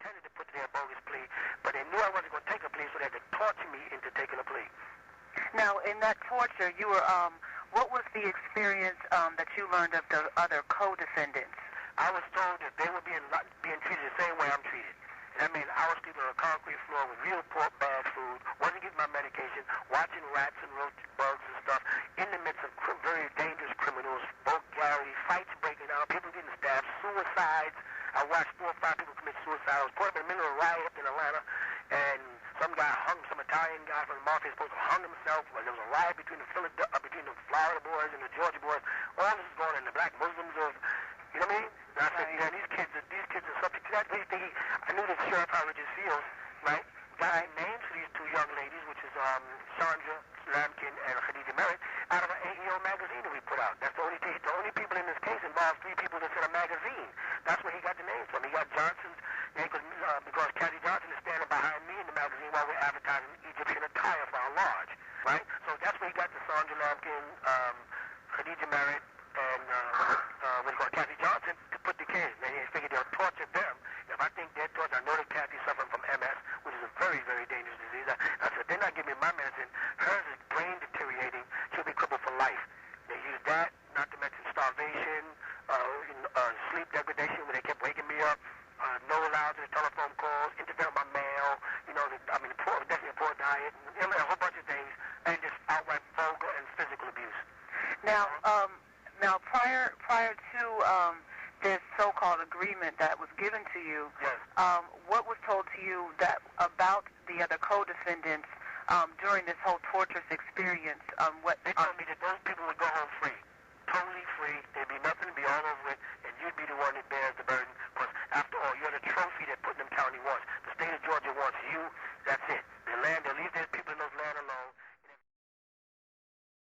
intended to put their bogus plea, but they knew I wasn't going to take a plea, so they had to torture me into taking a plea. Now, in that torture, you were, what was the experience that you learned of the other co-defendants? I was told that they were being treated the same way I'm treated. That means I was sleeping on a concrete floor with real poor bad food, wasn't getting my medication, watching rats and roach bugs and stuff, in the midst of very dangerous criminals, vulgarity, fights breaking out, people getting stabbed, suicides. I watched 4 or 5 people commit suicide. I was put up in the middle of a riot up in Atlanta, and some Italian guy from the mafia supposed to hung himself. Well, there was a riot between the Florida boys and the Georgia boys. All this is going on, and the black Muslims of, you know what I mean? And I said, yeah, these kids are subject to that. I knew the sheriff how it just feels, right? Got names for these 2 young ladies, which is Sandra Lampkin and Khadija Merritt, out of an 8-year-old magazine that we put out. That's the only people in this case involved 3 people that's in a magazine. That's where he got the names from. He got Johnson's name because Kathy Johnson is standing behind me in the magazine while we're advertising Egyptian attire for our lodge, right? So that's where he got the Sandra Lampkin, Khadija Merritt, and Kathy Johnson to put the kids. And he figured they'll torture them. If I think they're tortured, I know that Kathy's suffering from MS, which is a very, very dangerous disease. I said, they're not giving me my medicine. Hers is brain deteriorating. She'll be crippled for life. They use that, not to mention starvation, sleep degradation, where they kept waking me up, no allowed to the telephone calls, interfere with my mail, definitely a poor diet, and a whole bunch of things, and just outright vulgar and physical abuse. Now, prior to this so-called agreement that was given to you, yes. What was told to you that about the other co-defendants during this whole torturous experience? They told me that those people would go home free, totally free. There'd be nothing to be all over it, and you'd be the one that bears the burden. Because after all, you're the trophy that Putnam County wants. The state of Georgia wants you. That's it.